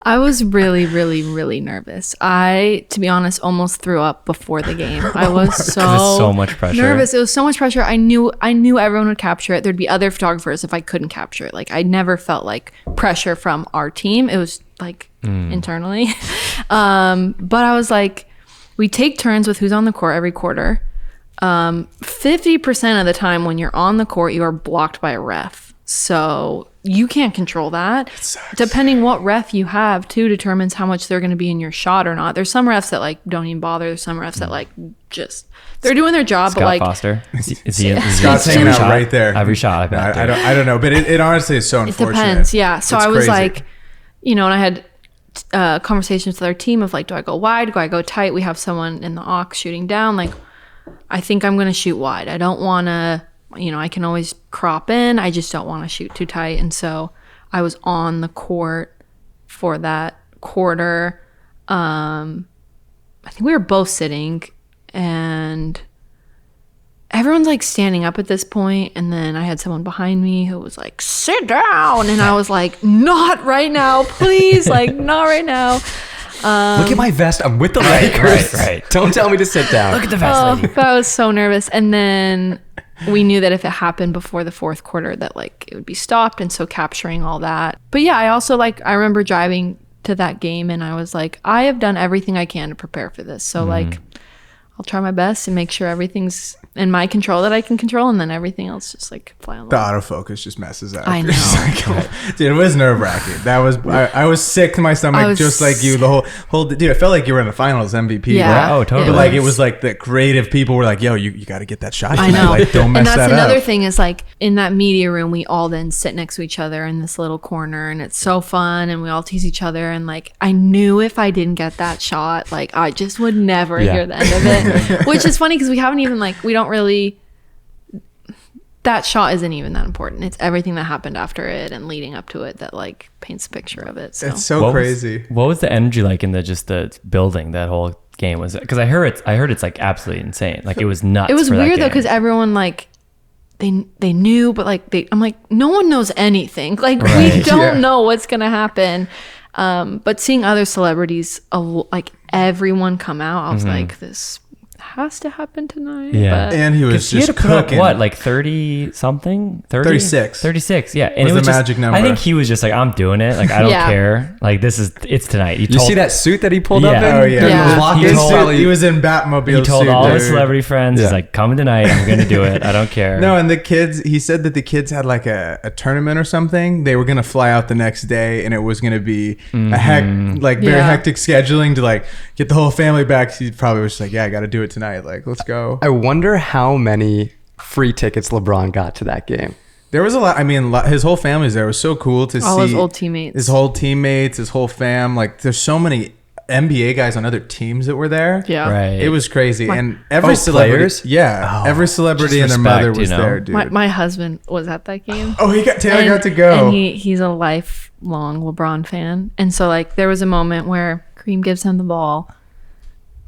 I was really, really, really nervous. To be honest, almost threw up before the game. I was so much pressure. Nervous. It was so much pressure. I knew everyone would capture it. There'd be other photographers if I couldn't capture it. Like I never felt like pressure from our team. It was like internally. But I was like, we take turns with who's on the court every quarter. 50% of the time when you're on the court, you are blocked by a ref. So you can't control that. Depending what ref you have too determines how much they're going to be in your shot or not. There's some refs that like don't even bother. There's some refs that like just they're doing their job. Scott but like Foster, is he Scott's hanging out right there. Every shot. I don't know, but it honestly is so unfortunate. It depends. Yeah. So It's I was crazy. like, and I had conversations with our team of like, do I go wide? Do I go tight? We have someone in the aux shooting down. Like, I think I'm going to shoot wide. I don't want to. I can always crop in. I just don't want to shoot too tight. And so I was on the court for that quarter. I think we were both sitting and everyone's like standing up at this point. And then I had someone behind me who was like, sit down. And I was like, not right now, please. Like, not right now. Look at my vest. I'm with the Lakers. Right. Don't tell me to sit down. Look at the vest, lady. But I was so nervous. And then we knew that if it happened before the fourth quarter that like it would be stopped. And so capturing all that. But yeah, I also I remember driving to that game and I was like, I have done everything I can to prepare for this. So like, I'll try my best and make sure everything's in my control that I can control. And then everything else just like fly on the The wall. autofocus just messes up. I know. Dude, it was nerve wracking. I was sick to my stomach, just like you. The whole dude. I felt like you were in the finals MVP. Yeah. Right? Oh, totally. But like it was like the creative people were like, "Yo, you got to get that shot." I know. Like, don't mess and that's that another up. thing is like in that media room, we all then sit next to each other in this little corner and it's so fun and we all tease each other. And like, I knew if I didn't get that shot, like I just would never hear the end of it, which is funny because we haven't even we don't really, that shot isn't even that important. It's everything that happened after it and leading up to it that like paints a picture of it. So It's so crazy. What was the energy like in the building that whole game? Was it because I heard it's like absolutely insane. Like it was nuts. it was for that weird though game. because everyone like they knew, but like I'm like, no one knows anything. Like we Right. don't know what's gonna happen. But seeing other celebrities, like everyone come out, I was like, this has to happen tonight. Yeah. But And he was He had just to put up, cooking. what, like 30 something? 30? 36. Yeah. And Was it was the just, magic number. I think he was just like, I'm doing it. Like, I don't Yeah. care. Like, it's tonight. You see that suit that he pulled up in? Yeah. Oh yeah. Yeah. Locked He in told- probably- He was in Batmobile. He told suit, all his dude. celebrity friends, he's Yeah. like, come tonight. I'm going to do it. I don't care. No, and the kids, he said that the kids had like a tournament or something. They were going to fly out the next day and it was going to be a very Yeah. hectic scheduling to like get the whole family back. He probably was just like, yeah, I got to do it tonight. Like, let's go. I wonder how many free tickets LeBron got to that game. There was a lot. I mean, his whole family's there. It was so cool to see all his old teammates. his whole teammates, his whole fam. Like, there's so many NBA guys on other teams that were there. Yeah. Right. It was crazy. And every celebrity, players? yeah, every celebrity and just their mother respect, was you know? there, dude. My husband was at that game. Oh, Taylor got to go. And he's a lifelong LeBron fan. And so like there was a moment where Kareem gives him the ball.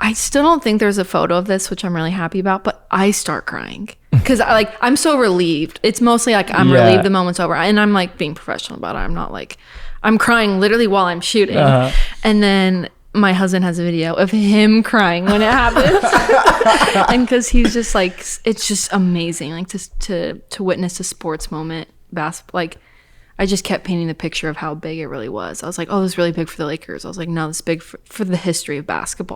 I still don't think there's a photo of this, which I'm really happy about, but I start crying because I'm so relieved. It's mostly like I'm Yeah. relieved the moment's over, and I'm like being professional about it. I'm not like I'm crying literally while I'm shooting, and then my husband has a video of him crying when it happens, and because he's just like, it's just amazing, like to witness a sports moment, basketball. Like I just kept painting the picture of how big it really was. I was like, oh, this is really big for the Lakers. I was like, no, this is big for the history of basketball.